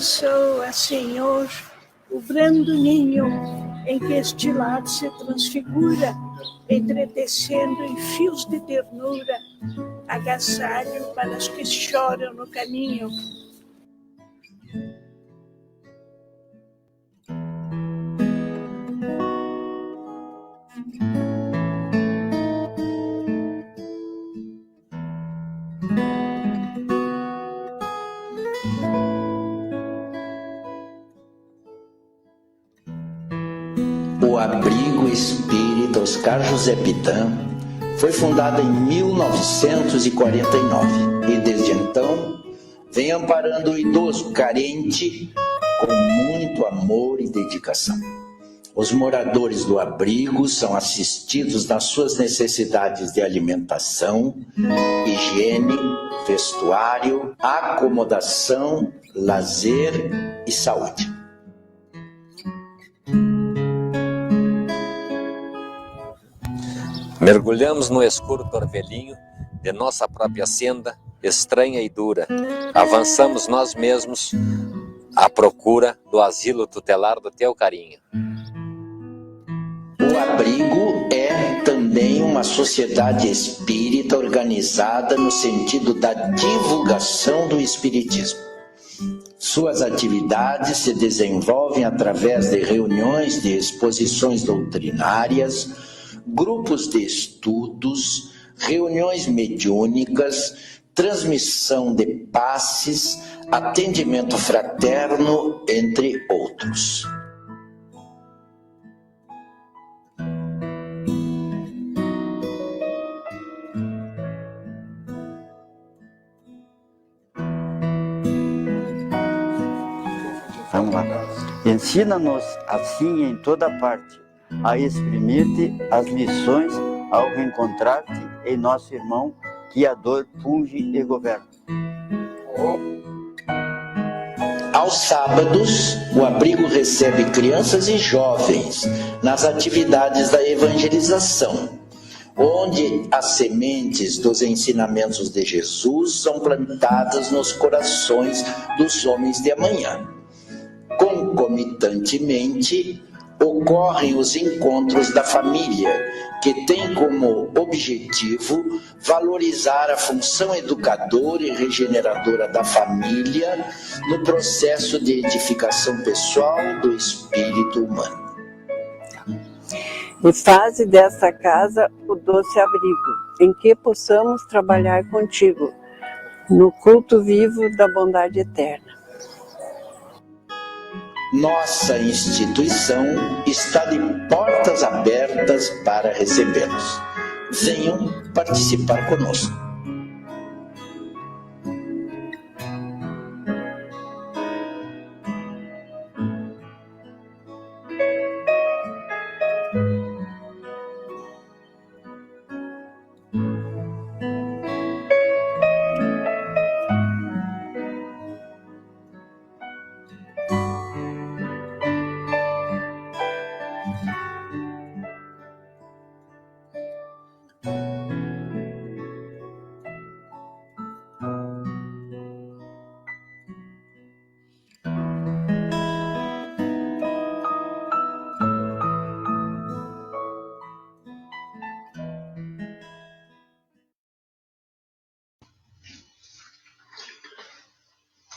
abençoa, Senhor, o brando ninho em que este lar se transfigura, entretecendo em fios de ternura, agasalho para os que choram no caminho. O Abrigo Espírita Oscar José Pitã foi fundado em 1949 e desde então vem amparando o idoso carente com muito amor e dedicação. Os moradores do abrigo são assistidos nas suas necessidades de alimentação, higiene, vestuário, acomodação, lazer e saúde. Mergulhamos no escuro torvelinho de nossa própria senda, estranha e dura. Avançamos nós mesmos à procura do asilo tutelar do teu carinho. O abrigo é também uma sociedade espírita organizada no sentido da divulgação do espiritismo. Suas atividades se desenvolvem através de reuniões de exposições doutrinárias, grupos de estudos, reuniões mediúnicas, transmissão de passes, atendimento fraterno, entre outros. Vamos lá. Ensina-nos assim em toda parte a exprimir-te as lições ao reencontrar-te em nosso irmão que a dor punge e governa. Aos sábados, o abrigo recebe crianças e jovens nas atividades da evangelização, onde as sementes dos ensinamentos de Jesus são plantadas nos corações dos homens de amanhã. Concomitantemente, ocorrem os encontros da família, que tem como objetivo valorizar a função educadora e regeneradora da família no processo de edificação pessoal do espírito humano. E faze desta casa o doce abrigo, em que possamos trabalhar contigo, no culto vivo da bondade eterna. Nossa instituição está de portas abertas para recebê-los. Venham participar conosco.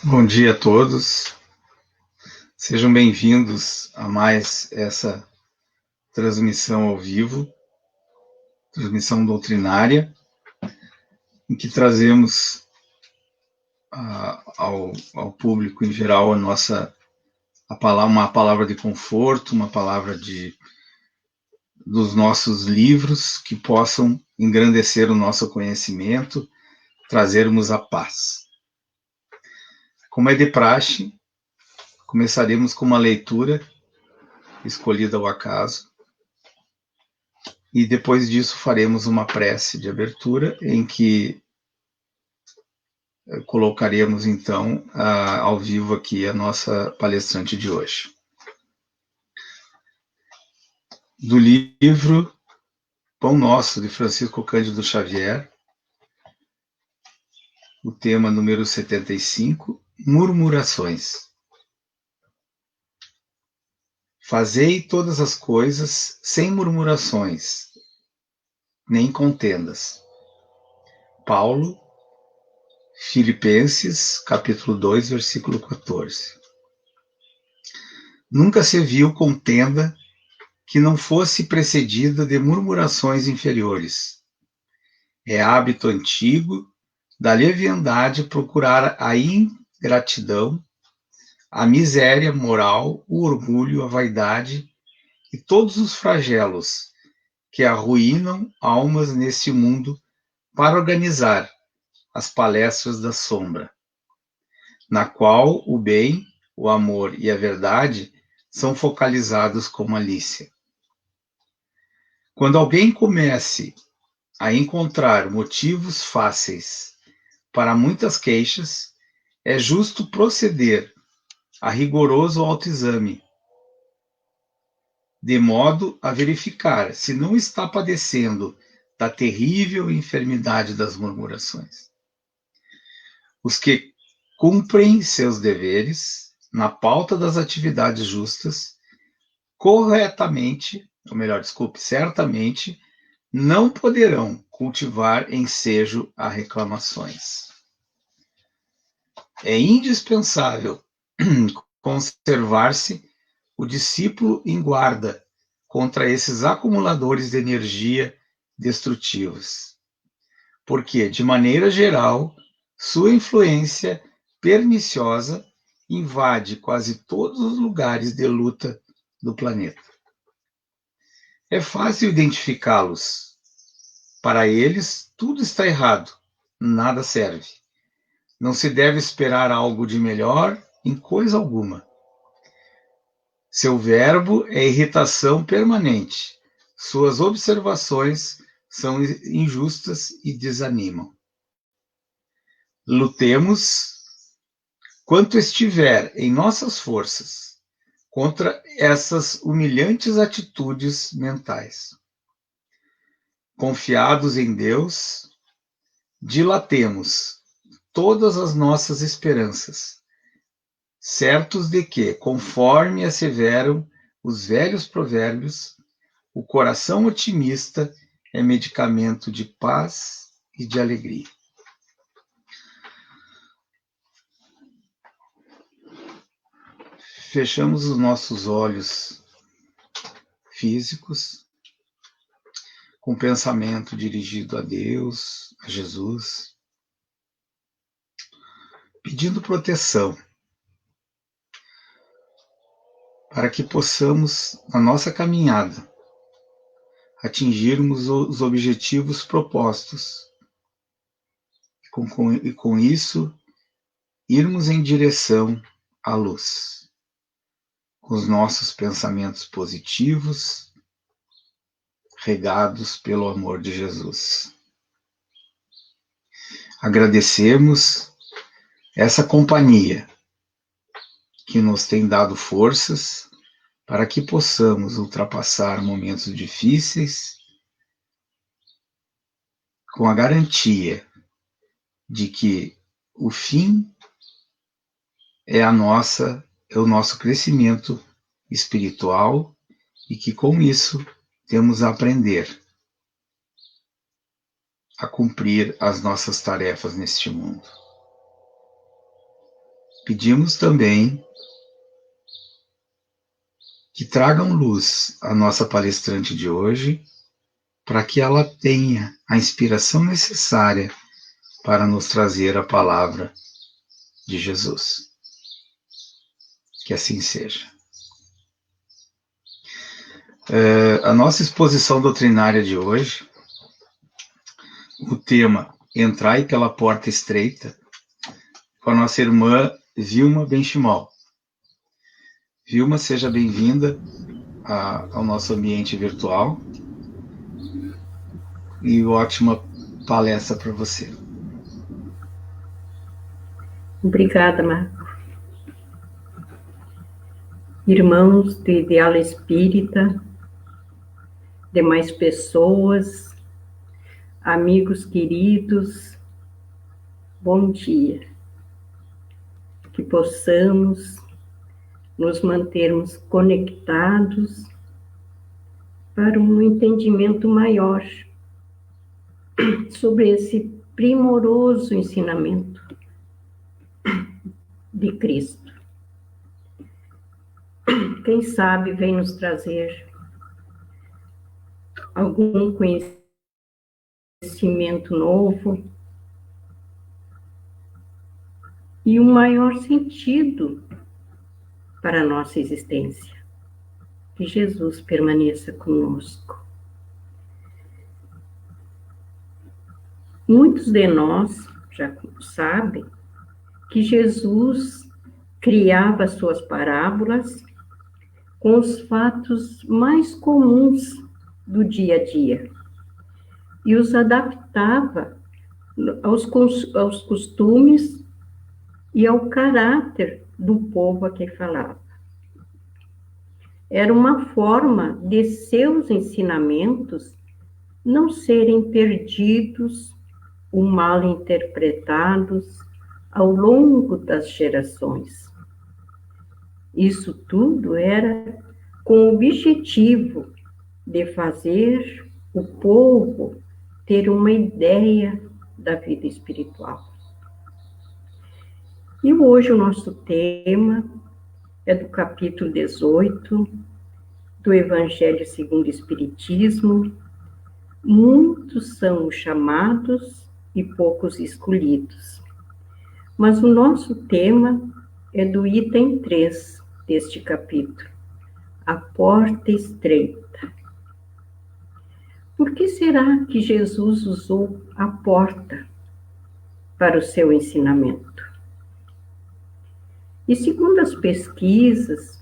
Bom dia a todos, sejam bem-vindos a mais essa transmissão ao vivo, transmissão doutrinária, em que trazemos ao público em geral uma palavra de conforto, uma palavra dos nossos livros que possam engrandecer o nosso conhecimento, trazermos a paz. Como é de praxe, começaremos com uma leitura escolhida ao acaso e depois disso faremos uma prece de abertura em que colocaremos então ao vivo aqui a nossa palestrante de hoje. Do livro Pão Nosso, de Francisco Cândido Xavier, o tema número 75, Murmurações. Fazei todas as coisas sem murmurações, nem contendas. Paulo, Filipenses, capítulo 2, versículo 14. Nunca se viu contenda que não fosse precedida de murmurações inferiores. É hábito antigo da leviandade procurar a ingratidão, a miséria moral, o orgulho, a vaidade e todos os flagelos que arruinam almas neste mundo para organizar as palestras da sombra, na qual o bem, o amor e a verdade são focalizados com malícia. Quando alguém comece a encontrar motivos fáceis para muitas queixas, é justo proceder a rigoroso autoexame, de modo a verificar se não está padecendo da terrível enfermidade das murmurações. Os que cumprem seus deveres na pauta das atividades justas, certamente, não poderão cultivar ensejo a reclamações. É indispensável conservar-se o discípulo em guarda contra esses acumuladores de energia destrutivos, porque, de maneira geral, sua influência perniciosa invade quase todos os lugares de luta do planeta. É fácil identificá-los. Para eles, tudo está errado, nada serve. Não se deve esperar algo de melhor em coisa alguma. Seu verbo é irritação permanente. Suas observações são injustas e desanimam. Lutemos quanto estiver em nossas forças contra essas humilhantes atitudes mentais. Confiados em Deus, dilatemos todas as nossas esperanças, certos de que, conforme asseveram os velhos provérbios, o coração otimista é medicamento de paz e de alegria. Fechamos os nossos olhos físicos, com pensamento dirigido a Deus, a Jesus, pedindo proteção, para que possamos, na nossa caminhada, atingirmos os objetivos propostos e com isso irmos em direção à luz, com os nossos pensamentos positivos, regados pelo amor de Jesus. Agradecemos essa companhia que nos tem dado forças para que possamos ultrapassar momentos difíceis com a garantia de que o fim é o nosso crescimento espiritual e que com isso temos a aprender a cumprir as nossas tarefas neste mundo. Pedimos também que tragam luz à nossa palestrante de hoje, para que ela tenha a inspiração necessária para nos trazer a palavra de Jesus. Que assim seja. A nossa exposição doutrinária de hoje, o tema Entrai pela Porta Estreita, com a nossa irmã Vilma Benchimol. Vilma, seja bem-vinda ao nosso ambiente virtual e ótima palestra para você. Obrigada, Marco. Irmãos do Ideal Espírita, demais pessoas, amigos queridos, bom dia. Que possamos nos mantermos conectados para um entendimento maior sobre esse primoroso ensinamento de Cristo. Quem sabe vem nos trazer algum conhecimento novo e um maior sentido para a nossa existência. Que Jesus permaneça conosco. Muitos de nós já sabem que Jesus criava suas parábolas com os fatos mais comuns do dia a dia e os adaptava aos costumes e ao caráter do povo a quem falava. Era uma forma de seus ensinamentos não serem perdidos ou mal interpretados ao longo das gerações. Isso tudo era com o objetivo de fazer o povo ter uma ideia da vida espiritual. E hoje o nosso tema é do capítulo 18 do Evangelho segundo o Espiritismo. Muitos são os chamados e poucos escolhidos. Mas o nosso tema é do item 3 deste capítulo, a porta estreita. Por que será que Jesus usou a porta para o seu ensinamento? E segundo as pesquisas,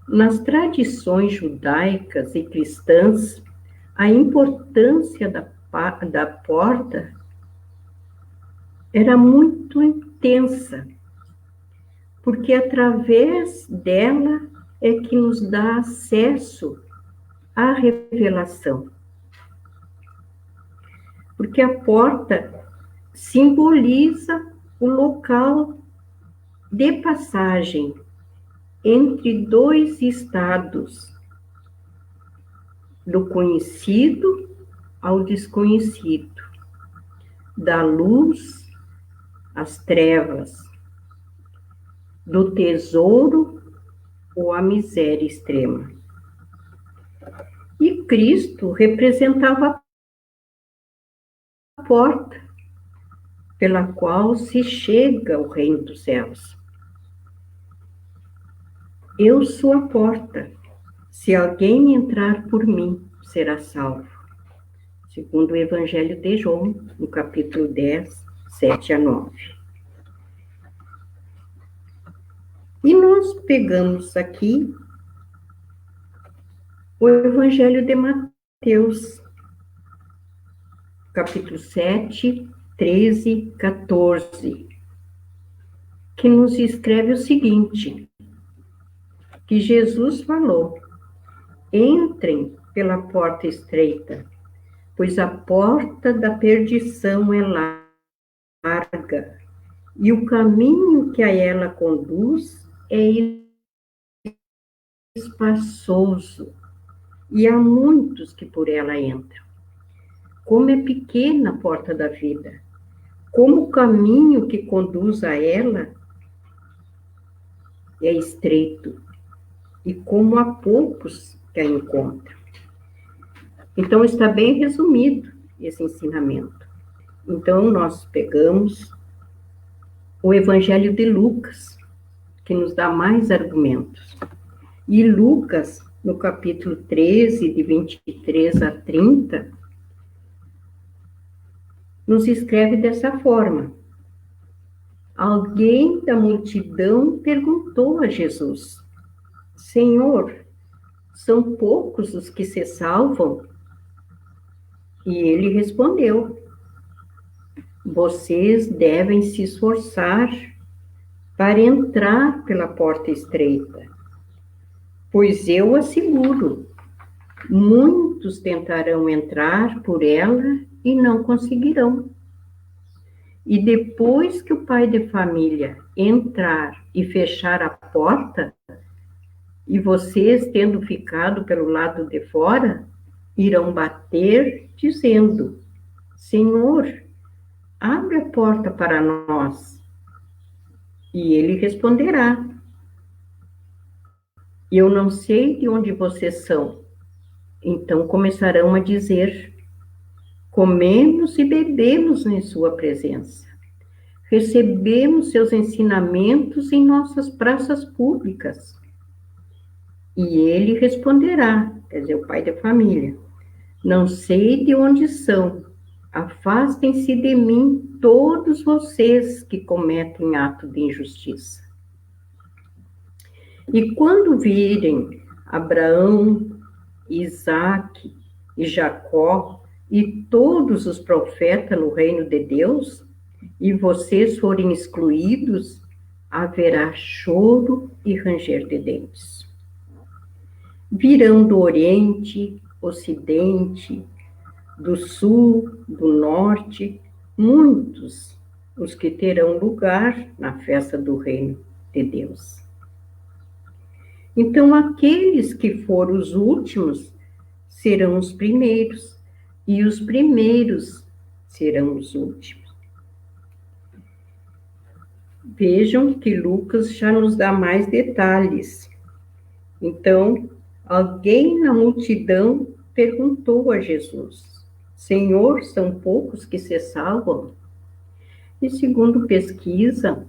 nas tradições judaicas e cristãs, a importância da porta era muito intensa, porque através dela é que nos dá acesso à revelação. Porque a porta simboliza o local de passagem entre dois estados, do conhecido ao desconhecido, da luz às trevas, do tesouro ou à miséria extrema. E Cristo representava a porta pela qual se chega ao reino dos céus. Eu sou a porta. Se alguém entrar por mim, será salvo. Segundo o Evangelho de João, no capítulo 10, 7 a 9. E nós pegamos aqui o Evangelho de Mateus, capítulo 7, 13, 14, que nos escreve o seguinte, que Jesus falou: entrem pela porta estreita, pois a porta da perdição é larga, e o caminho que a ela conduz é espaçoso, e há muitos que por ela entram. Como é pequena a porta da vida, como o caminho que conduz a ela é estreito, e como há poucos que a encontram. Então, está bem resumido esse ensinamento. Então, nós pegamos o Evangelho de Lucas, que nos dá mais argumentos. E Lucas, no capítulo 13, de 23 a 30, nos escreve dessa forma. Alguém da multidão perguntou a Jesus: Senhor, são poucos os que se salvam? E ele respondeu: vocês devem se esforçar para entrar pela porta estreita, pois eu asseguro, muitos tentarão entrar por ela e não conseguirão. E depois que o pai de família entrar e fechar a porta, e vocês, tendo ficado pelo lado de fora, irão bater, dizendo: Senhor, abre a porta para nós. E ele responderá: Eu não sei de onde vocês são. Então começarão a dizer: Comemos e bebemos em sua presença. Recebemos seus ensinamentos em nossas praças públicas. E ele responderá, quer dizer, o pai da família: Não sei de onde são. Afastem-se de mim todos vocês que cometem ato de injustiça. E quando virem Abraão, Isaque e Jacó e todos os profetas no reino de Deus, e vocês forem excluídos, haverá choro e ranger de dentes. Virão do Oriente, Ocidente, do Sul, do Norte, muitos os que terão lugar na festa do reino de Deus. Então, aqueles que foram os últimos serão os primeiros, e os primeiros serão os últimos. Vejam que Lucas já nos dá mais detalhes. Então, alguém na multidão perguntou a Jesus: Senhor, são poucos que se salvam? E segundo pesquisa,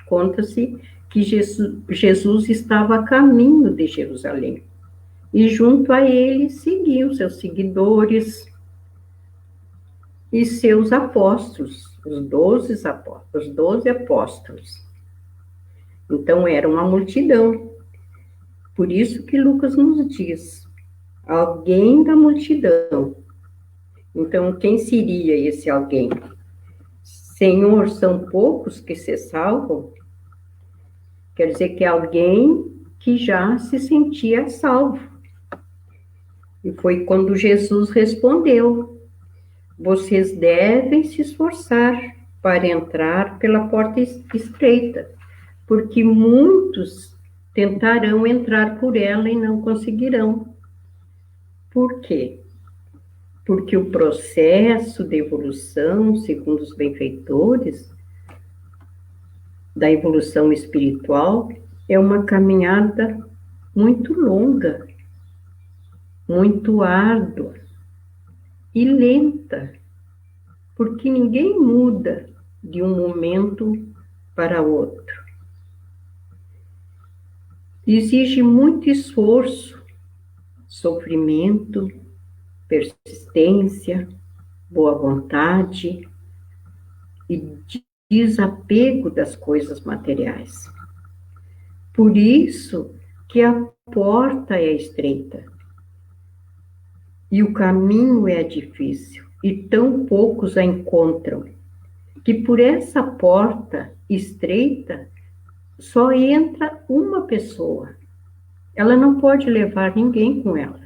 conta-se que Jesus estava a caminho de Jerusalém. E junto a ele seguiam seus seguidores e seus apóstolos, os 12 apóstolos. Então, era uma multidão. Por isso que Lucas nos diz: alguém da multidão. Então, quem seria esse alguém? Senhor, são poucos que se salvam? Quer dizer que é alguém que já se sentia salvo. E foi quando Jesus respondeu: vocês devem se esforçar para entrar pela porta estreita, porque muitos tentarão entrar por ela e não conseguirão. Por quê? Porque o processo de evolução, segundo os benfeitores, da evolução espiritual, é uma caminhada muito longa, muito árdua e lenta, porque ninguém muda de um momento para outro. Exige muito esforço, sofrimento, persistência, boa vontade e desapego das coisas materiais. Por isso que a porta é estreita e o caminho é difícil e tão poucos a encontram, que por essa porta estreita só entra uma pessoa. Ela não pode levar ninguém com ela,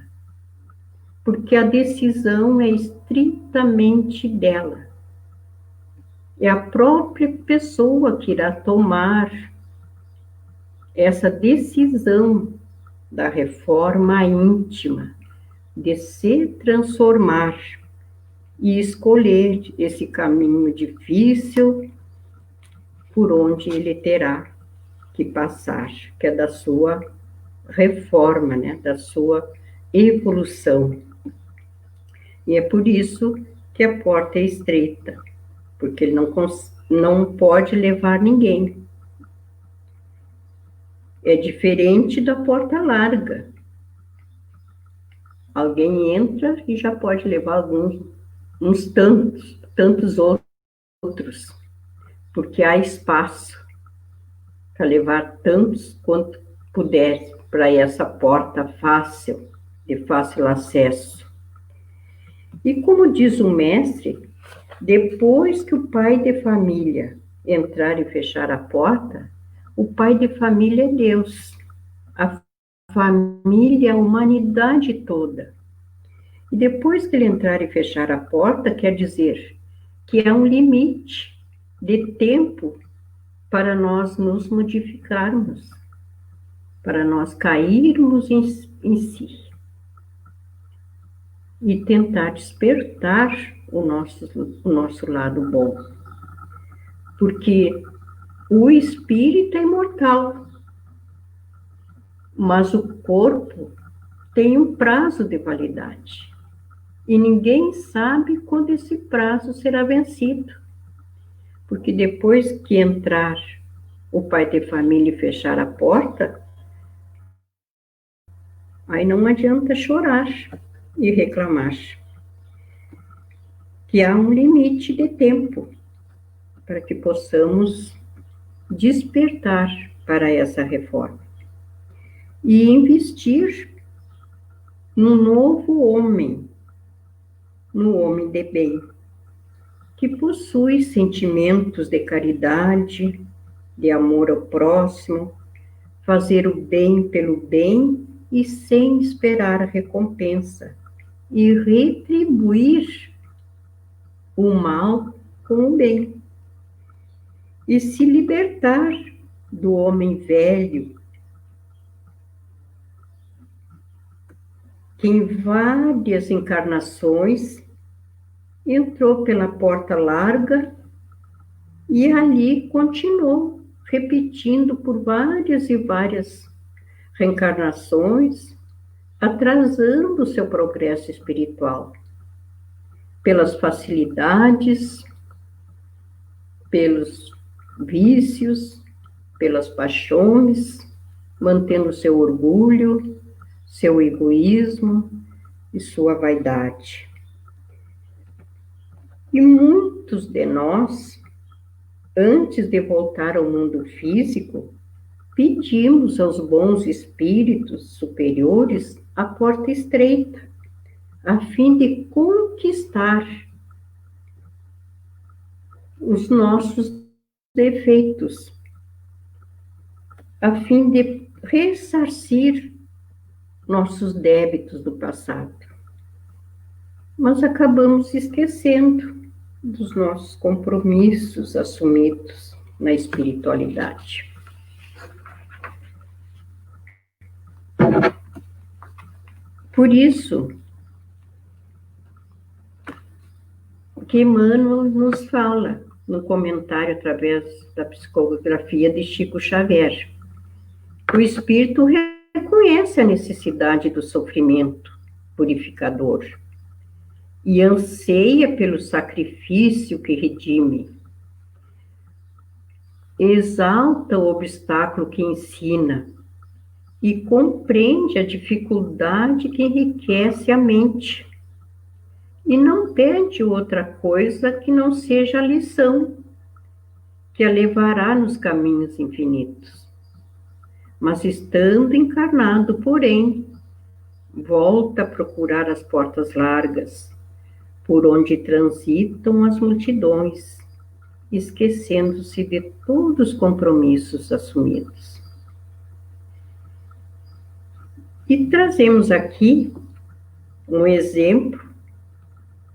porque a decisão é estritamente dela. É a própria pessoa que irá tomar essa decisão da reforma íntima, de se transformar e escolher esse caminho difícil por onde ele terá que passar, que é da sua reforma, né, da sua evolução. E é por isso que a porta é estreita, porque ele não pode levar ninguém. É diferente da porta larga. Alguém entra e já pode levar uns tantos outros, porque há espaço para levar tantos quanto puder para essa porta fácil, de fácil acesso. E como diz o mestre, depois que o pai de família entrar e fechar a porta, o pai de família é Deus, a família, a humanidade toda. E depois que ele entrar e fechar a porta, quer dizer que há um limite de tempo para nós nos modificarmos, para nós cairmos em si e tentar despertar o nosso lado bom. Porque o espírito é imortal, mas o corpo tem um prazo de validade. E ninguém sabe quando esse prazo será vencido. Porque depois que entrar o pai de família e fechar a porta, aí não adianta chorar e reclamar. Que há um limite de tempo para que possamos despertar para essa reforma e investir no novo homem, no homem de bem, que possui sentimentos de caridade, de amor ao próximo, fazer o bem pelo bem e sem esperar a recompensa, e retribuir o mal com o bem, e se libertar do homem velho, que em várias encarnações entrou pela porta larga e ali continuou, repetindo por várias e várias reencarnações, atrasando o seu progresso espiritual, pelas facilidades, pelos vícios, pelas paixões, mantendo seu orgulho, seu egoísmo e sua vaidade. E muitos de nós, antes de voltar ao mundo físico, pedimos aos bons espíritos superiores a porta estreita, a fim de conquistar os nossos defeitos, a fim de ressarcir nossos débitos do passado. Mas acabamos esquecendo dos nossos compromissos assumidos na espiritualidade. Por isso que Emmanuel nos fala no comentário através da psicografia de Chico Xavier. O espírito reconhece a necessidade do sofrimento purificador e anseia pelo sacrifício que redime. Exalta o obstáculo que ensina e compreende a dificuldade que enriquece a mente. E não pede outra coisa que não seja a lição, que a levará nos caminhos infinitos. Mas estando encarnado, porém, volta a procurar as portas largas, por onde transitam as multidões, esquecendo-se de todos os compromissos assumidos. E trazemos aqui um exemplo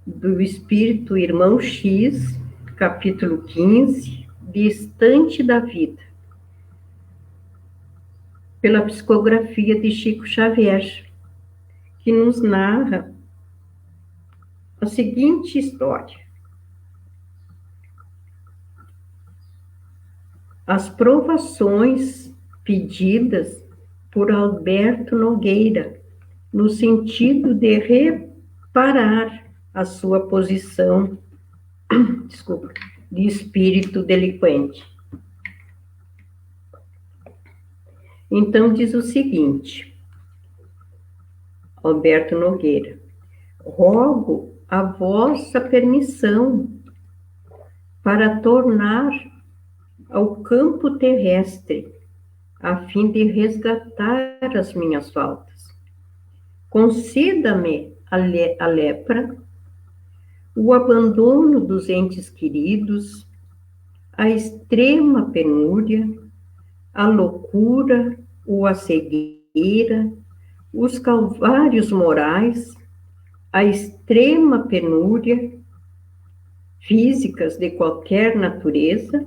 do Espírito Irmão X, capítulo 15, de Estante da Vida, pela psicografia de Chico Xavier, que nos narra a seguinte história. As provações pedidas por Alberto Nogueira, no sentido de reparar a sua posição, de espírito delinquente. Então diz o seguinte, Alberto Nogueira: rogo a vossa permissão para tornar ao campo terrestre, a fim de resgatar as minhas faltas. Conceda-me a lepra, o abandono dos entes queridos, a extrema penúria, a loucura ou a cegueira, os calvários morais, a extrema penúria, físicas de qualquer natureza,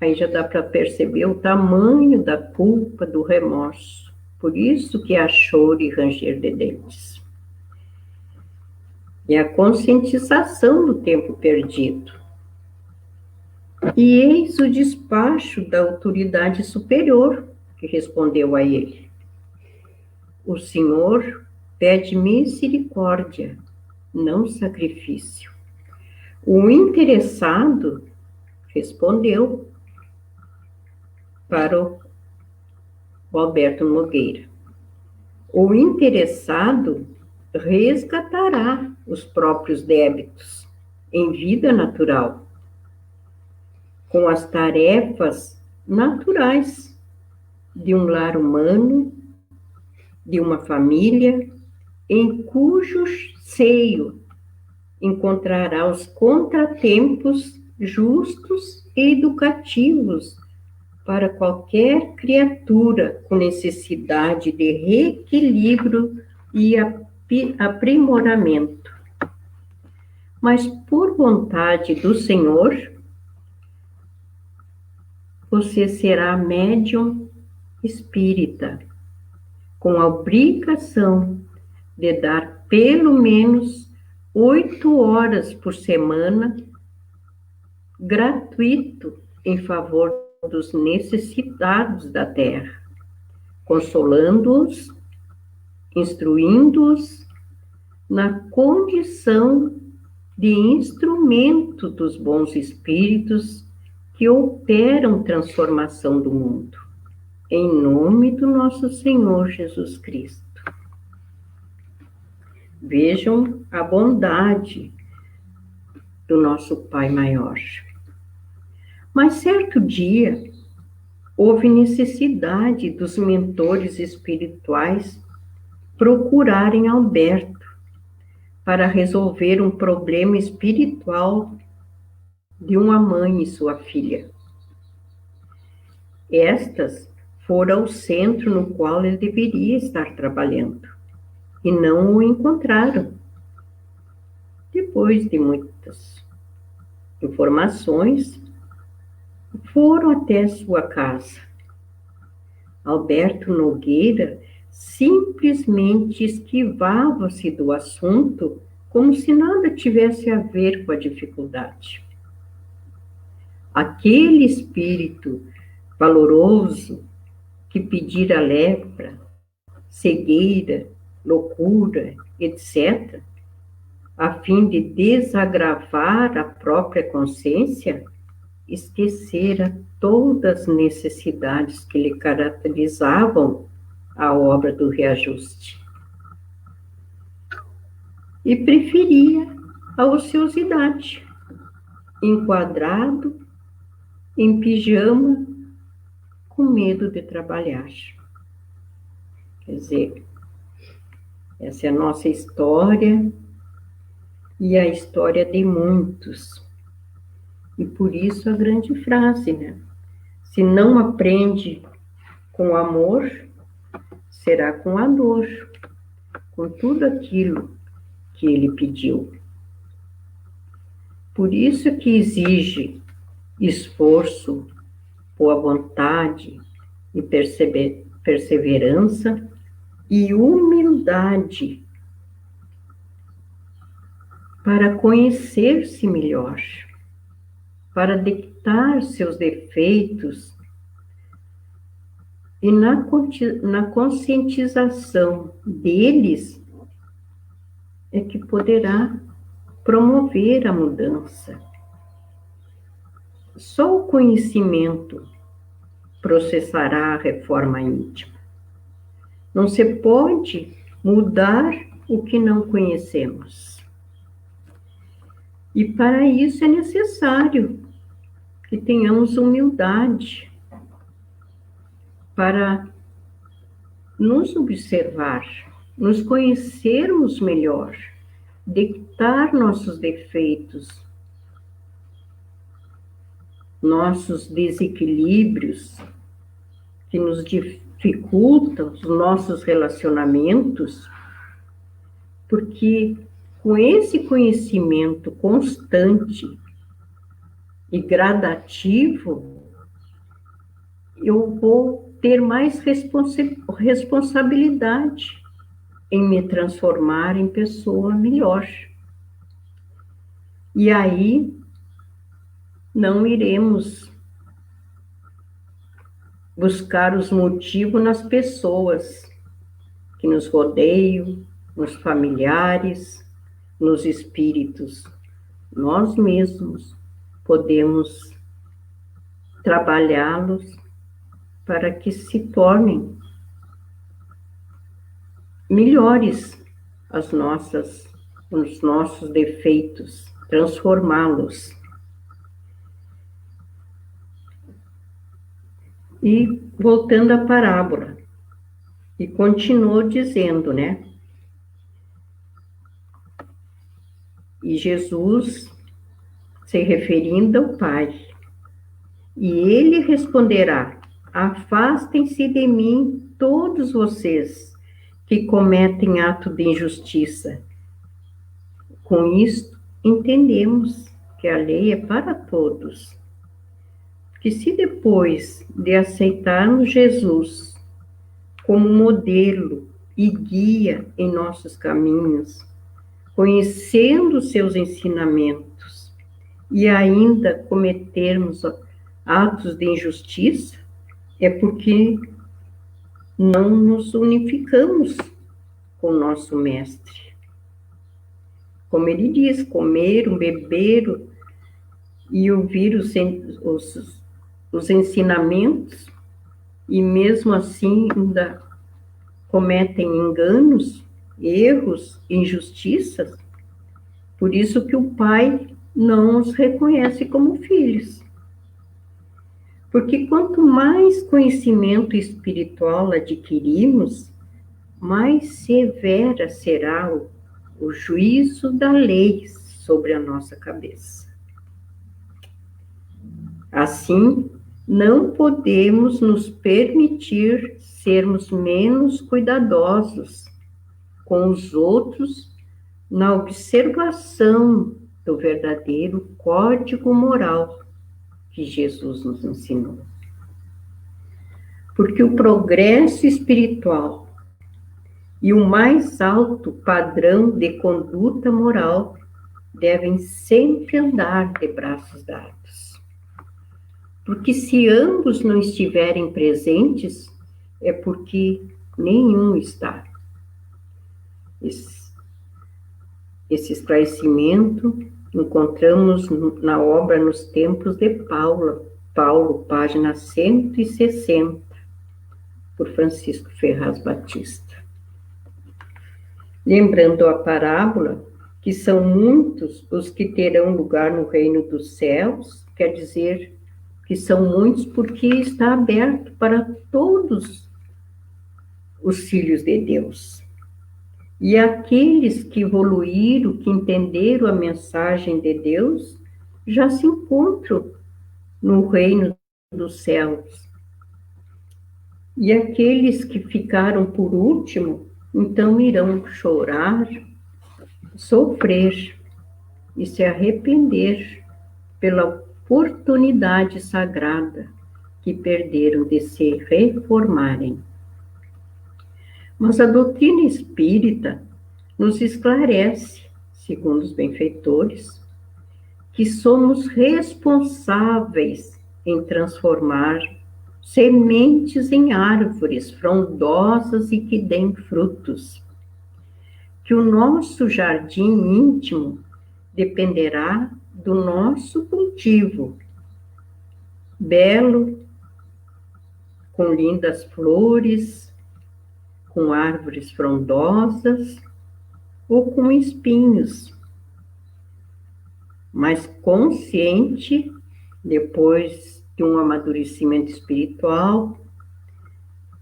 aí já dá para perceber o tamanho da culpa, do remorso. Por isso que há choro e ranger de dentes. E a conscientização do tempo perdido. E eis o despacho da autoridade superior, que respondeu a ele. O Senhor pede misericórdia, não sacrifício. O interessado respondeu para o Alberto Nogueira. O interessado resgatará os próprios débitos em vida natural, com as tarefas naturais de um lar humano, de uma família, em cujo seio encontrará os contratempos justos e educativos para qualquer criatura com necessidade de reequilíbrio e aprimoramento. Mas por vontade do Senhor, você será médium espírita, com a obrigação de dar pelo menos 8 horas por semana, gratuito, em favor dos necessitados da terra, consolando-os, instruindo-os na condição de instrumento dos bons espíritos que operam transformação do mundo, em nome do nosso Senhor Jesus Cristo. Vejam a bondade do nosso Pai Maior. Mas certo dia, houve necessidade dos mentores espirituais procurarem Alberto para resolver um problema espiritual de uma mãe e sua filha. Estas foram ao centro no qual ele deveria estar trabalhando e não o encontraram. Depois de muitas informações, foram até sua casa. Alberto Nogueira simplesmente esquivava-se do assunto como se nada tivesse a ver com a dificuldade. Aquele espírito valoroso que pedira lepra, cegueira, loucura, etc., a fim de desagravar a própria consciência, esquecera todas as necessidades que lhe caracterizavam a obra do reajuste. E preferia a ociosidade, enquadrado em pijama, com medo de trabalhar. Quer dizer, essa é a nossa história e a história de muitos. E por isso a grande frase, né? Se não aprende com amor, será com a dor, com tudo aquilo que ele pediu. Por isso que exige esforço, boa vontade e perseverança e humildade para conhecer-se melhor, para detectar seus defeitos e na conscientização deles é que poderá promover a mudança. Só o conhecimento processará a reforma íntima. Não se pode mudar o que não conhecemos. E para isso é necessário que tenhamos humildade para nos observar, nos conhecermos melhor, detectar nossos defeitos, nossos desequilíbrios que nos dificultam os nossos relacionamentos, porque com esse conhecimento constante e gradativo, eu vou ter mais responsabilidade em me transformar em pessoa melhor. E aí, não iremos buscar os motivos nas pessoas que nos rodeiam, nos familiares, nos espíritos. Nós mesmos podemos trabalhá-los para que se tornem melhores os nossos defeitos, transformá-los. E voltando à parábola, e continuou dizendo, né? E Jesus, se referindo ao Pai, e ele responderá: afastem-se de mim, todos vocês que cometem ato de injustiça. Com isto, entendemos que a lei é para todos. Que se depois de aceitarmos Jesus como modelo e guia em nossos caminhos, conhecendo seus ensinamentos e ainda cometermos atos de injustiça, é porque não nos unificamos com o nosso mestre. Como ele diz, comer, beber e ouvir os ensinamentos, e mesmo assim ainda cometem enganos, erros, injustiças. Por isso que o Pai não os reconhece como filhos. Porque quanto mais conhecimento espiritual adquirimos, mais severa será o juízo da lei sobre a nossa cabeça. Assim, não podemos nos permitir sermos menos cuidadosos com os outros na observação do verdadeiro código moral que Jesus nos ensinou. Porque o progresso espiritual e o mais alto padrão de conduta moral devem sempre andar de braços dados. Porque se ambos não estiverem presentes, é porque nenhum está. Esse esclarecimento encontramos na obra Nos Tempos de Paulo, página 160, por Francisco Ferraz Batista. Lembrando a parábola, que são muitos os que terão lugar no reino dos céus, quer dizer que são muitos porque está aberto para todos os filhos de Deus. E aqueles que evoluíram, que entenderam a mensagem de Deus, já se encontram no reino dos céus. E aqueles que ficaram por último, então irão chorar, sofrer e se arrepender pela oportunidade sagrada que perderam de se reformarem. Mas a doutrina espírita nos esclarece, segundo os benfeitores, que somos responsáveis em transformar sementes em árvores frondosas e que deem frutos. Que o nosso jardim íntimo dependerá do nosso cultivo, belo, com lindas flores, com árvores frondosas ou com espinhos, mas consciente, depois de um amadurecimento espiritual,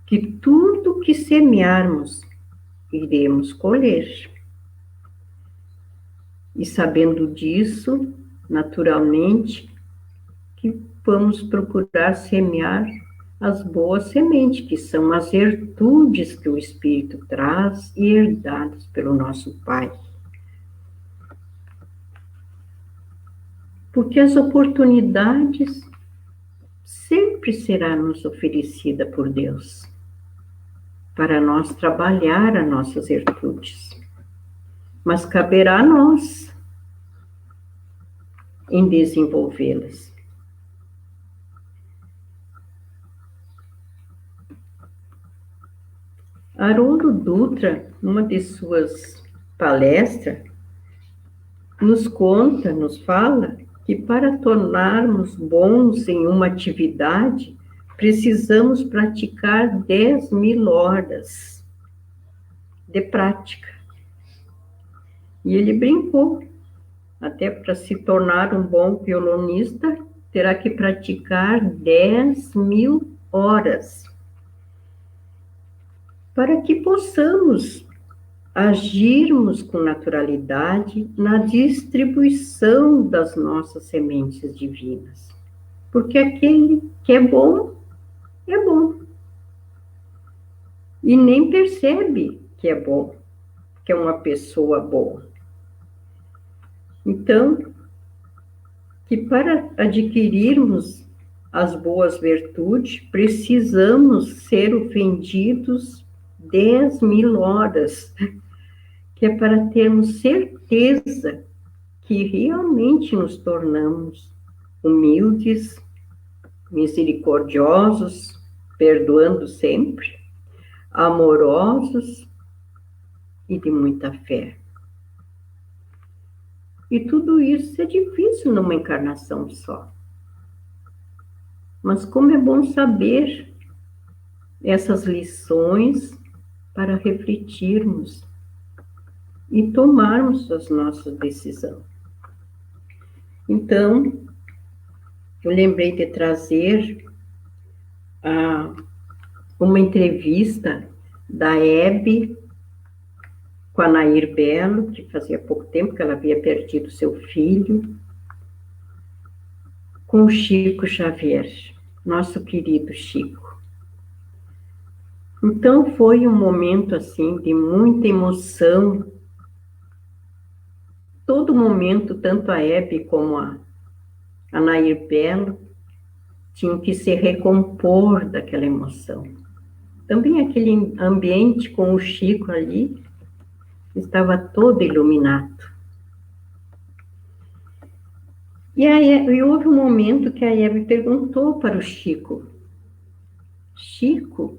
que tudo que semearmos, iremos colher. E sabendo disso, naturalmente, que vamos procurar semear as boas sementes, que são as virtudes que o Espírito traz e herdadas pelo nosso Pai. porque as oportunidades sempre serão nos oferecidas por Deus para nós trabalhar as nossas virtudes. Mas caberá a nós em desenvolvê-las. Haroldo Dutra, numa de suas palestras, nos fala que para tornarmos bons em uma atividade, precisamos praticar 10.000 horas de prática. E ele brincou, até para se tornar um bom violonista, terá que praticar 10.000 horas, para que possamos agirmos com naturalidade na distribuição das nossas sementes divinas. Porque aquele que é bom. E nem percebe que é bom, que é uma pessoa boa. Então, que para adquirirmos as boas virtudes, precisamos ser ofendidos 10.000 horas, que é para termos certeza que realmente nos tornamos humildes, misericordiosos, perdoando sempre, amorosos e de muita fé. E tudo isso é difícil numa encarnação só. Mas como é bom saber essas lições para refletirmos e tomarmos as nossas decisões. Então, eu lembrei de trazer uma entrevista da Hebe com a Nair Belo, que fazia pouco tempo que ela havia perdido seu filho, com o Chico Xavier, nosso querido Chico. Então foi um momento assim de muita emoção. Todo momento, tanto a Hebe como a Nair Belo tinham que se recompor daquela emoção. Também aquele ambiente com o Chico ali estava todo iluminado. E houve um momento que a Hebe perguntou para o Chico: Chico,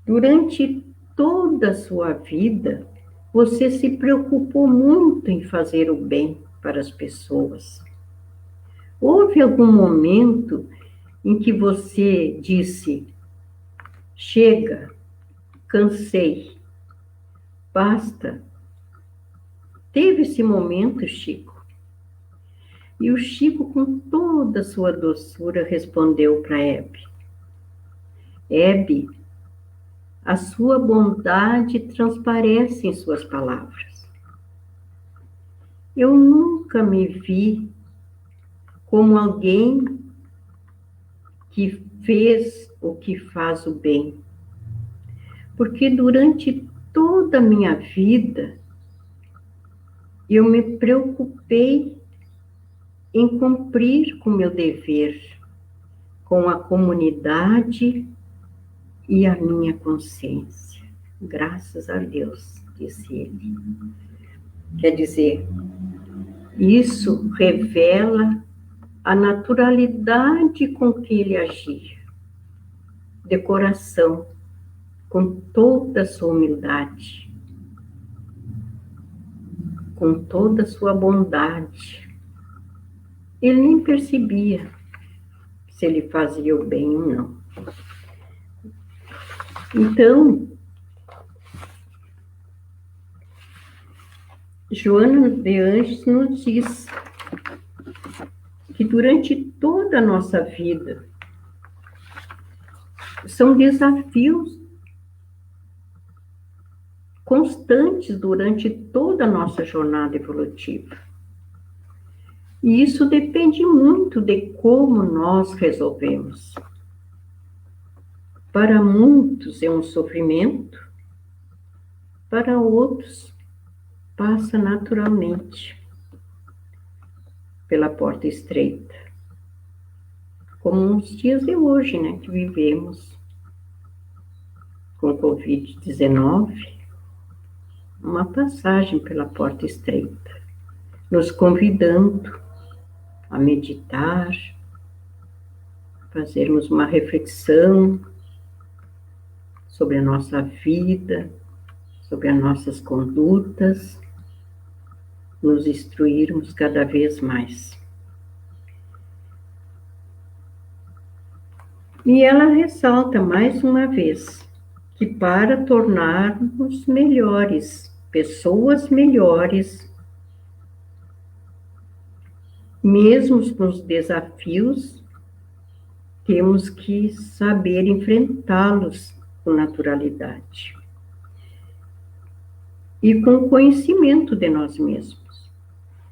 durante toda a sua vida, você se preocupou muito em fazer o bem para as pessoas. Houve algum momento em que você disse: chega, cansei, basta? Teve esse momento, Chico? E o Chico, com toda a sua doçura, respondeu para Hebe: Hebe, a sua bondade transparece em suas palavras. Eu nunca me vi como alguém que fez ou que faz o bem, porque durante toda a minha vida eu me preocupei em cumprir com o meu dever, com a comunidade e a minha consciência. Graças a Deus, disse ele. Quer dizer, isso revela a naturalidade com que ele agia, de coração, com toda a sua humildade, com toda a sua bondade. Ele nem percebia se ele fazia o bem ou não. Então, Joana de Ângeles nos diz que durante toda a nossa vida são desafios constantes durante toda a nossa jornada evolutiva. E isso depende muito de como nós resolvemos. Para muitos é um sofrimento, para outros passa naturalmente. pela porta estreita, como nos dias de hoje, né, que vivemos com Covid-19, uma passagem pela porta estreita, nos convidando a meditar, fazermos uma reflexão sobre a nossa vida, sobre as nossas condutas, nos instruirmos cada vez mais. E ela ressalta mais uma vez que para tornarmos melhores, pessoas melhores, mesmo com os desafios, temos que saber enfrentá-los com naturalidade e com conhecimento de nós mesmos,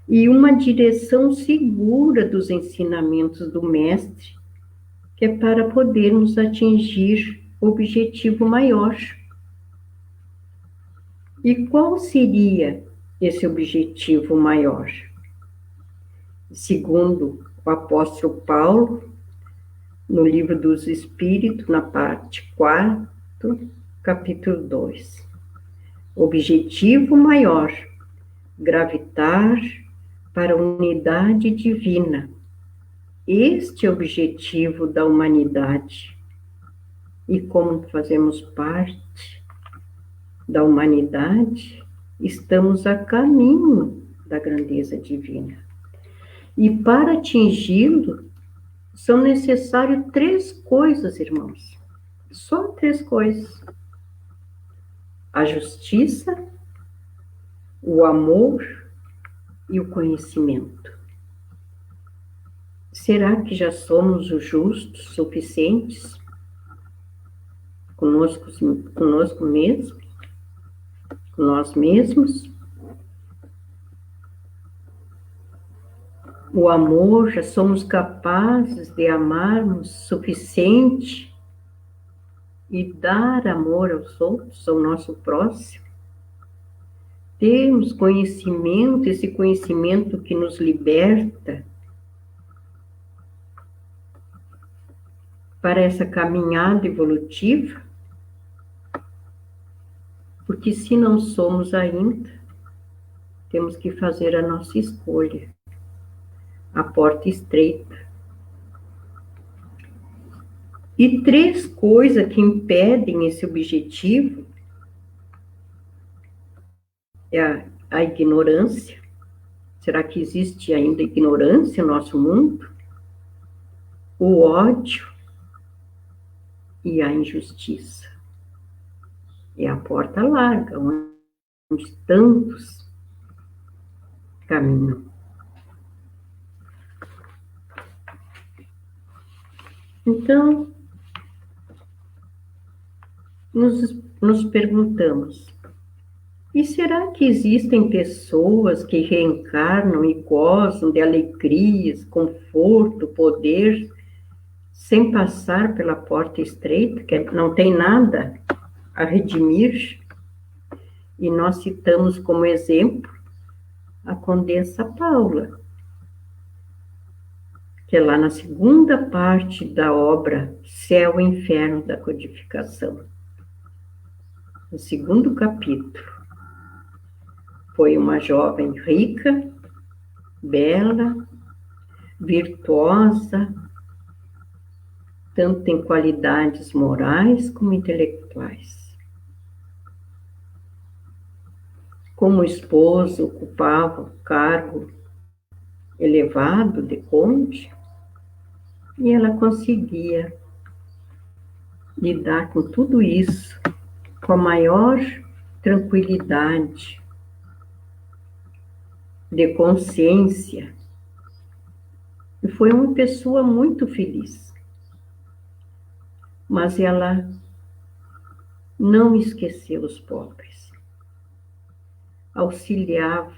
e uma direção segura dos ensinamentos do Mestre, que é para podermos atingir o objetivo maior. E qual seria esse objetivo maior? Segundo o apóstolo Paulo, no livro dos Espíritos, na parte 4, capítulo 2. Objetivo maior, gravitar para a unidade divina. Este é o objetivo da humanidade. E como fazemos parte da humanidade, estamos a caminho da grandeza divina. E para atingi-lo, são necessárias 3 coisas, irmãos. Só 3 coisas. A justiça, o amor e o conhecimento. Será que já somos os justos suficientes conosco mesmos, com nós mesmos? O amor, já somos capazes de amarmos suficiente e dar amor aos outros, ao nosso próximo? Temos conhecimento, esse conhecimento que nos liberta para essa caminhada evolutiva? Porque se não somos ainda, temos que fazer a nossa escolha. A porta estreita. E 3 coisas que impedem esse objetivo é a ignorância. Será que existe ainda ignorância no nosso mundo? O ódio e a injustiça. É a porta larga, onde tantos caminham. Então, nos perguntamos, e será que existem pessoas que reencarnam e gozam de alegrias, conforto, poder, sem passar pela porta estreita, que não tem nada a redimir? E nós citamos como exemplo a Condessa Paula, que é lá na segunda parte da obra Céu e Inferno da Codificação. No 2º capítulo. Foi uma jovem rica, bela, virtuosa, tanto em qualidades morais como intelectuais. Como esposo, ocupava o cargo elevado de conde, e ela conseguia lidar com tudo isso com a maior tranquilidade, de consciência, e foi uma pessoa muito feliz. Mas ela não esqueceu os pobres, auxiliava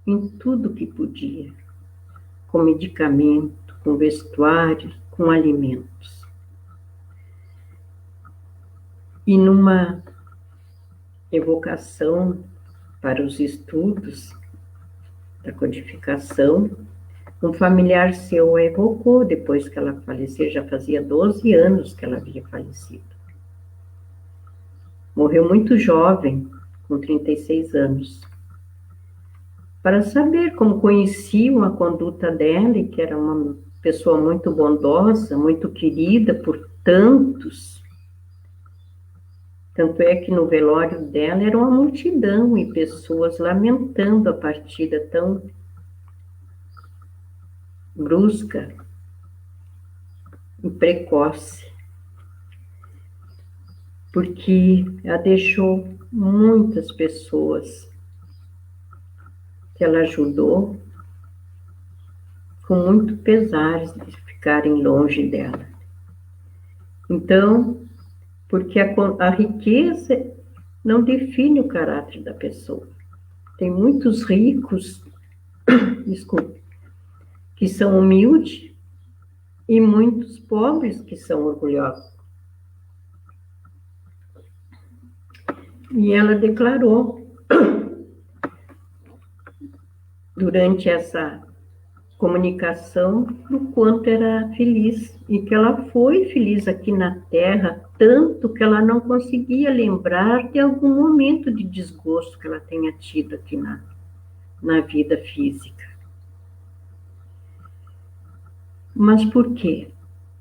em tudo que podia, com medicamento, com vestuário, com alimentos. E numa evocação para os estudos da codificação, Um familiar seu a evocou depois que ela faleceu, já fazia 12 anos que ela havia falecido. Morreu muito jovem, com 36 anos. Para saber como conheciam a conduta dela, e que era uma pessoa muito bondosa, muito querida por tantos. Tanto é que no velório dela era uma multidão e pessoas lamentando a partida tão brusca e precoce, porque ela deixou muitas pessoas que ela ajudou com muito pesar de ficarem longe dela. Então, porque a riqueza não define o caráter da pessoa. Tem muitos ricos, desculpe, que são humildes e muitos pobres que são orgulhosos. E ela declarou, durante essa comunicação, o quanto era feliz, e que ela foi feliz aqui na Terra, tanto que ela não conseguia lembrar de algum momento de desgosto que ela tenha tido aqui na vida física. Mas por quê?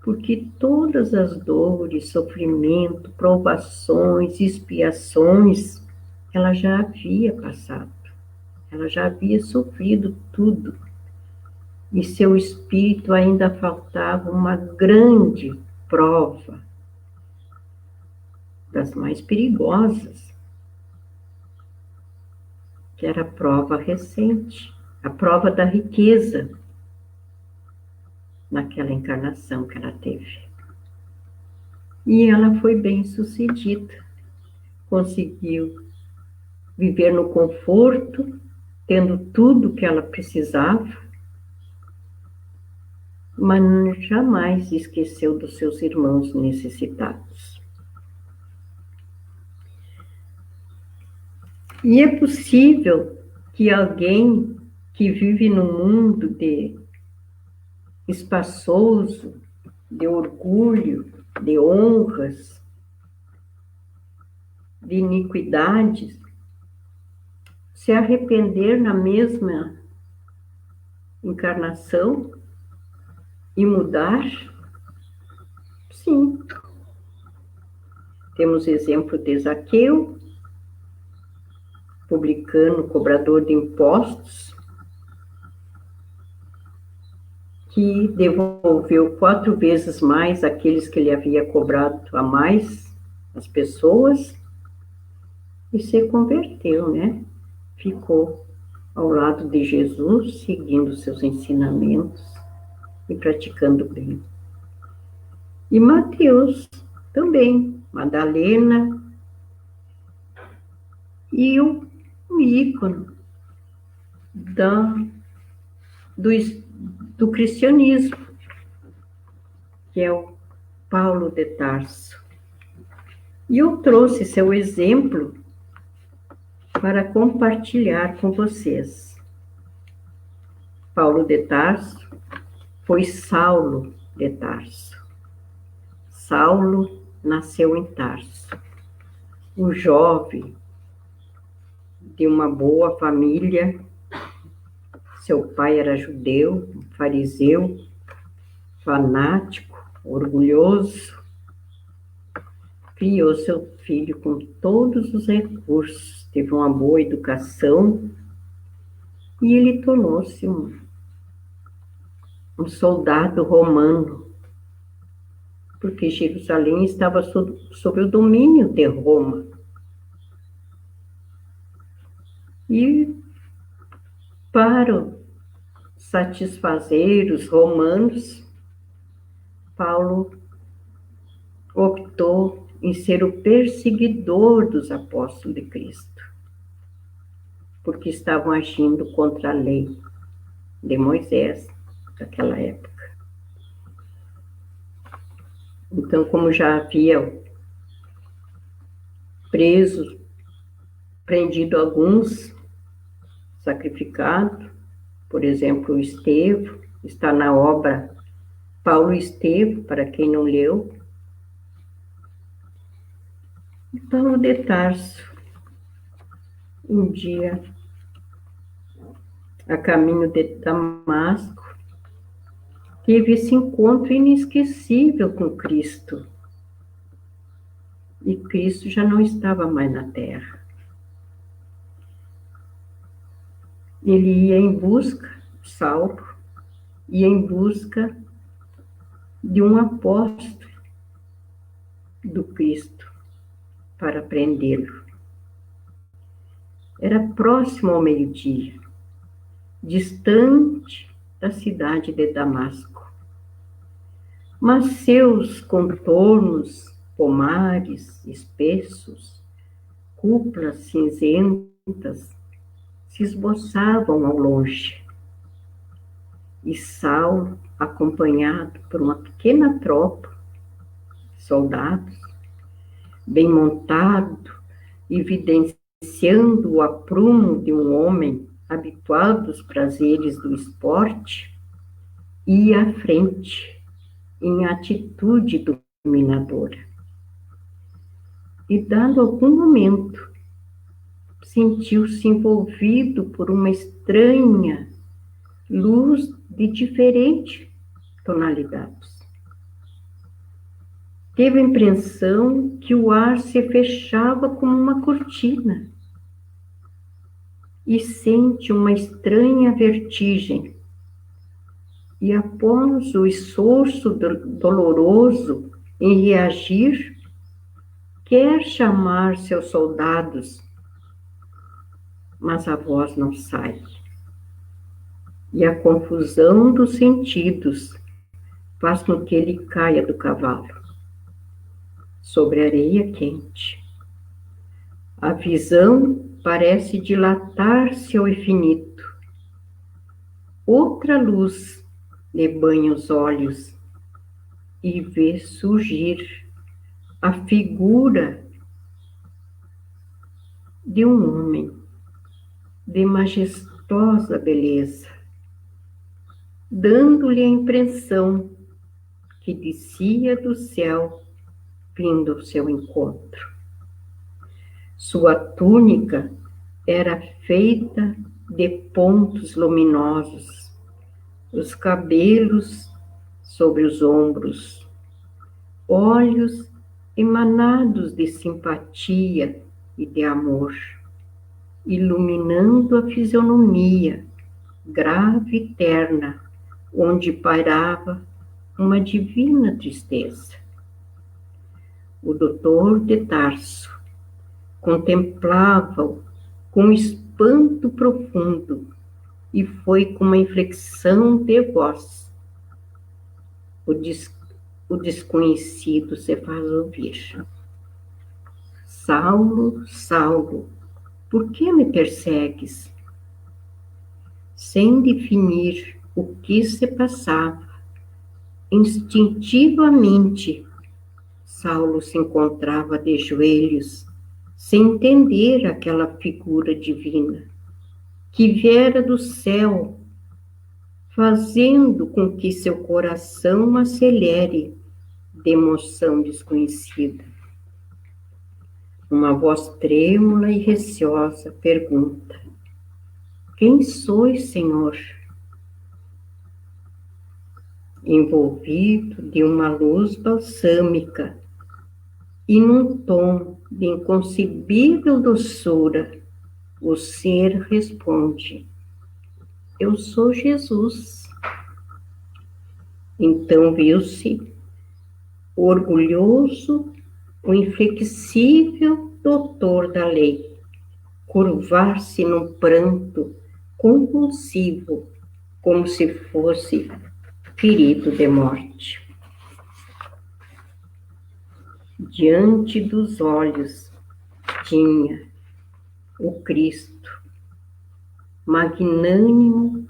Porque todas as dores, sofrimento, provações, expiações, ela já havia passado. Ela já havia sofrido tudo. E seu espírito ainda faltava uma grande prova, das mais perigosas, que era a prova recente, a prova da riqueza, naquela encarnação que ela teve. E ela foi bem-sucedida, conseguiu viver no conforto, tendo tudo que ela precisava, mas jamais esqueceu dos seus irmãos necessitados. E é possível que alguém que vive num mundo de espaçoso, de orgulho, de honras, de iniquidades, se arrepender na mesma encarnação e mudar? Sim. Temos exemplo de Zaqueu, publicano, cobrador de impostos, que devolveu 4 vezes mais aqueles que ele havia cobrado a mais, as pessoas, e se converteu, né? Ficou ao lado de Jesus, seguindo seus ensinamentos e praticando bem. E Mateus também, Madalena, e o ícone do cristianismo, que é o Paulo de Tarso. E eu trouxe seu exemplo para compartilhar com vocês. Paulo de Tarso foi Saulo de Tarso. Saulo nasceu em Tarso. Um jovem de uma boa família. Seu pai era judeu, fariseu, fanático, orgulhoso. Criou seu filho com todos os recursos, teve uma boa educação e ele tornou-se um soldado romano, porque Jerusalém estava sob o domínio de Roma. E para satisfazer os romanos, Paulo optou em ser o perseguidor dos apóstolos de Cristo, porque estavam agindo contra a lei de Moisés daquela época. Então, como já havia prendido alguns, sacrificado, por exemplo, o Estevão, está na obra Paulo Estevo, para quem não leu. Paulo de Tarso, um dia, a caminho de Damasco, teve esse encontro inesquecível com Cristo. E Cristo já não estava mais na terra. Ele ia em busca, Saulo, ia em busca de um apóstolo do Cristo para prendê-lo. Era próximo ao meio-dia, distante da cidade de Damasco. Mas seus contornos, pomares espessos, cúpulas cinzentas, se esboçavam ao longe. E Saulo, acompanhado por uma pequena tropa de soldados, bem montado, evidenciando o aprumo de um homem habituado aos prazeres do esporte, ia à frente, em atitude dominadora. E, dado algum momento, sentiu-se envolvido por uma estranha luz de diferentes tonalidades. Teve a impressão que o ar se fechava como uma cortina e sente uma estranha vertigem. E após o esforço doloroso em reagir, quer chamar seus soldados, mas a voz não sai. E a confusão dos sentidos faz com que ele caia do cavalo, sobre areia quente. A visão parece dilatar-se ao infinito. Outra luz lhe banha os olhos e vê surgir a figura de um homem de majestosa beleza, dando-lhe a impressão que descia do céu vindo ao seu encontro. Sua túnica era feita de pontos luminosos, os cabelos sobre os ombros, olhos emanados de simpatia e de amor, iluminando a fisionomia grave e terna, onde pairava uma divina tristeza. O doutor de Tarso contemplava-o com espanto profundo e foi com uma inflexão de voz. O desconhecido se faz ouvir. Saulo, Saulo, por que me persegues? Sem definir o que se passava, instintivamente, Saulo se encontrava de joelhos, sem entender aquela figura divina, que viera do céu, fazendo com que seu coração acelere de emoção desconhecida. Uma voz trêmula e receosa pergunta: quem sois, Senhor? Envolvido de uma luz balsâmica e num tom de inconcebível doçura, o ser responde: eu sou Jesus. Então viu-se orgulhoso o inflexível doutor da lei curvar-se num pranto convulsivo, como se fosse ferido de morte. Diante dos olhos tinha o Cristo, magnânimo,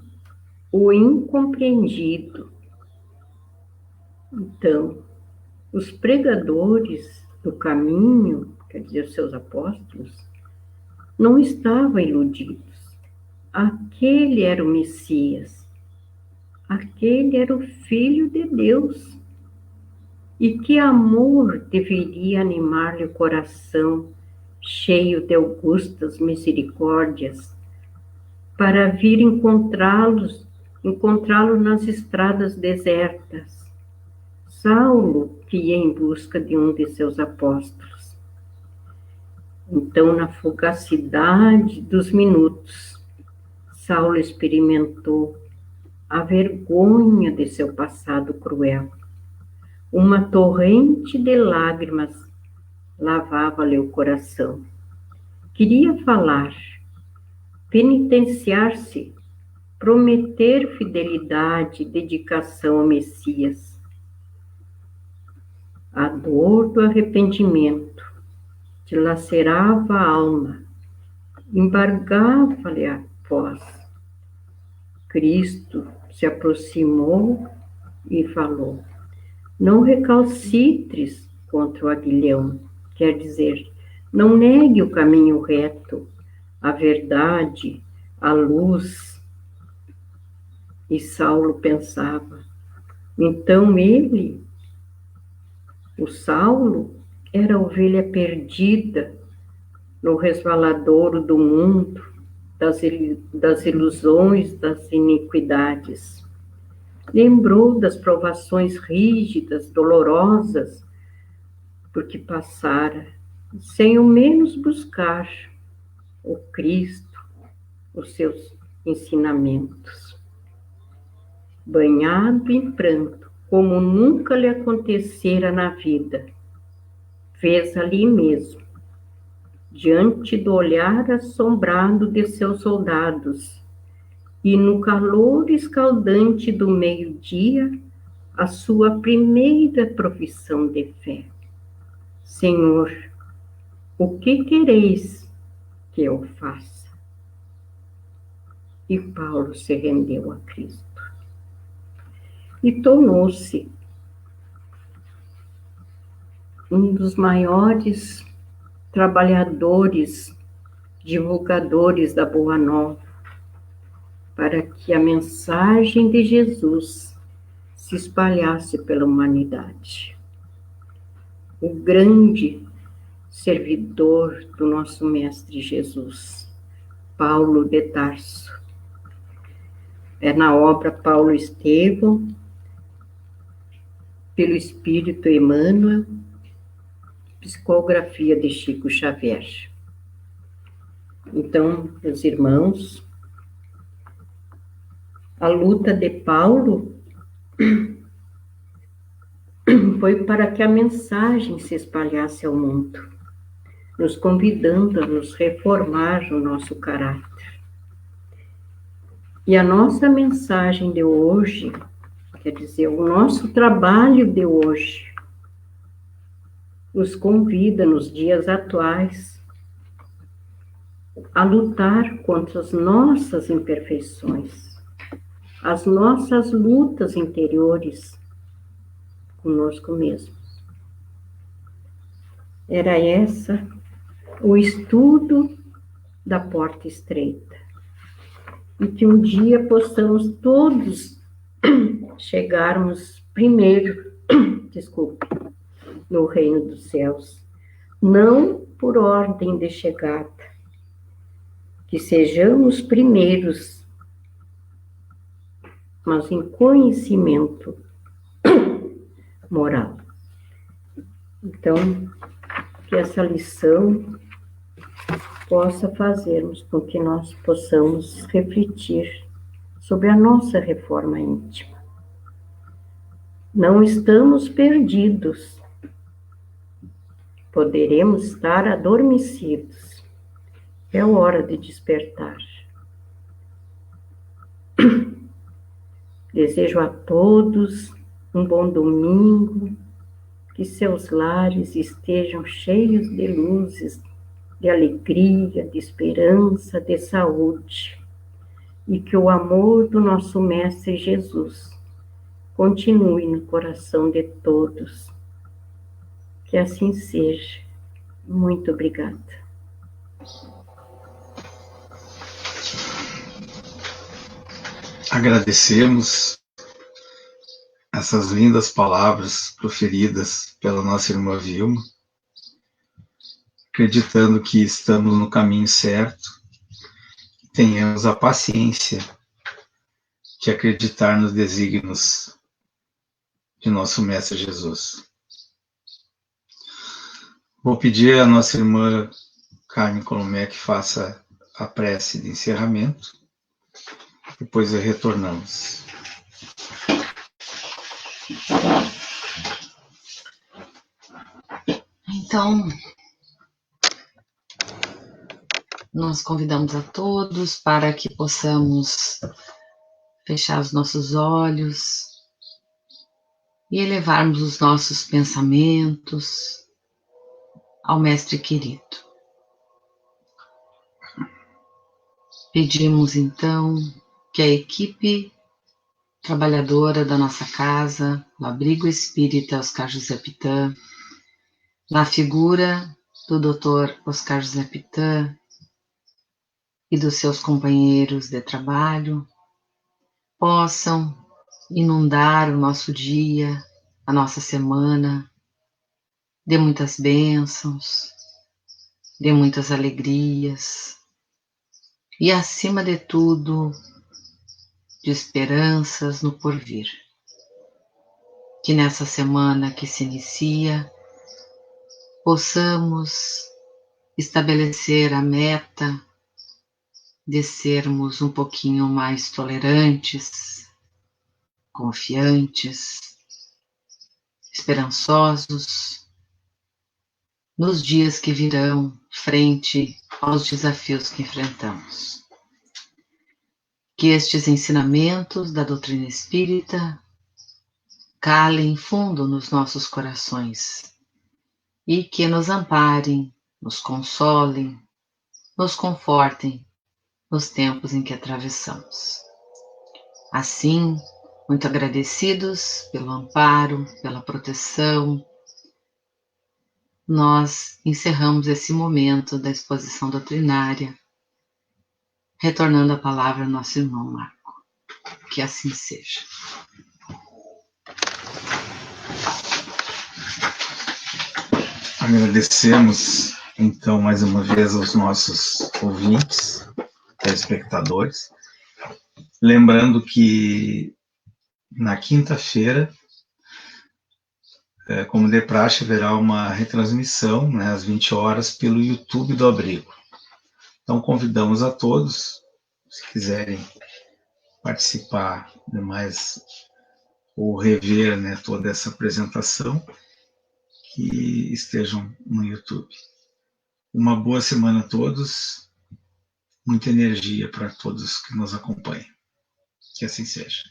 o incompreendido. Então, os pregadores do caminho, quer dizer, os seus apóstolos, não estavam iludidos. Aquele era o Messias, aquele era o Filho de Deus. E que amor deveria animar-lhe o coração, cheio de augustas misericórdias, para vir encontrá-lo nas estradas desertas. Saulo, que ia em busca de um de seus apóstolos. Então, na fugacidade dos minutos, Saulo experimentou a vergonha de seu passado cruel. Uma torrente de lágrimas lavava-lhe o coração. Queria falar, penitenciar-se, prometer fidelidade e dedicação ao Messias. A dor do arrependimento dilacerava a alma, embargava-lhe a voz. Cristo se aproximou e falou: não recalcitres contra o aguilhão, quer dizer, não negue o caminho reto, a verdade, a luz. E Saulo pensava, então ele, o Saulo, era a ovelha perdida no resvaladouro do mundo, das ilusões, das iniquidades. Lembrou das provações rígidas, dolorosas, porque passara, sem ao menos buscar o Cristo, os seus ensinamentos. Banhado em pranto, como nunca lhe acontecera na vida, fez ali mesmo, diante do olhar assombrado de seus soldados, e no calor escaldante do meio-dia, a sua primeira profissão de fé. Senhor, o que quereis que eu faça? E Paulo se rendeu a Cristo. E tornou-se um dos maiores trabalhadores, divulgadores da Boa Nova, para que a mensagem de Jesus se espalhasse pela humanidade. O grande servidor do nosso Mestre Jesus, Paulo de Tarso. É na obra Paulo Estevão, pelo Espírito Emmanuel, psicografia de Chico Xavier. Então, meus irmãos, a luta de Paulo foi para que a mensagem se espalhasse ao mundo, nos convidando a nos reformar o nosso caráter. E a nossa mensagem de hoje, quer dizer, o nosso trabalho de hoje, nos convida nos dias atuais a lutar contra as nossas imperfeições, as nossas lutas interiores conosco mesmos. Era essa o estudo da porta estreita. E que um dia possamos todos chegarmos primeiro, no reino dos céus, não por ordem de chegada, que sejamos primeiros, mas em conhecimento moral. Então, que essa lição possa fazermos com que nós possamos refletir sobre a nossa reforma íntima. Não estamos perdidos. Poderemos estar adormecidos. É hora de despertar. Desejo a todos um bom domingo, que seus lares estejam cheios de luzes, de alegria, de esperança, de saúde, e que o amor do nosso Mestre Jesus continue no coração de todos. Que assim seja. Muito obrigada. Agradecemos essas lindas palavras proferidas pela nossa irmã Vilma, acreditando que estamos no caminho certo, tenhamos a paciência de acreditar nos desígnios de nosso Mestre Jesus. Vou pedir à nossa irmã Carmen Colomé que faça a prece de encerramento, depois retornamos. Então, nós convidamos a todos para que possamos fechar os nossos olhos e elevarmos os nossos pensamentos ao Mestre querido. Pedimos então que a equipe trabalhadora da nossa casa, o Abrigo Espírita Oscar José Pitã, na figura do Dr. Oscar José Pitã e dos seus companheiros de trabalho, possam inundar o nosso dia, a nossa semana, de muitas bênçãos, de muitas alegrias e, acima de tudo, de esperanças no porvir. Que nessa semana que se inicia, possamos estabelecer a meta de sermos um pouquinho mais tolerantes, confiantes, esperançosos nos dias que virão frente aos desafios que enfrentamos. Que estes ensinamentos da doutrina espírita calem fundo nos nossos corações e que nos amparem, nos consolem, nos confortem nos tempos em que atravessamos. Assim, muito agradecidos pelo amparo, pela proteção, nós encerramos esse momento da exposição doutrinária, retornando a palavra ao nosso irmão Marco. Que assim seja. Agradecemos, então, mais uma vez aos nossos ouvintes, telespectadores. Lembrando que na quinta-feira, como de praxe, haverá uma retransmissão, né, às 20 horas, pelo YouTube do Abrigo. Então, convidamos a todos, se quiserem participar de mais ou rever, né, toda essa apresentação, que estejam no YouTube. Uma boa semana a todos, muita energia para todos que nos acompanham. Que assim seja.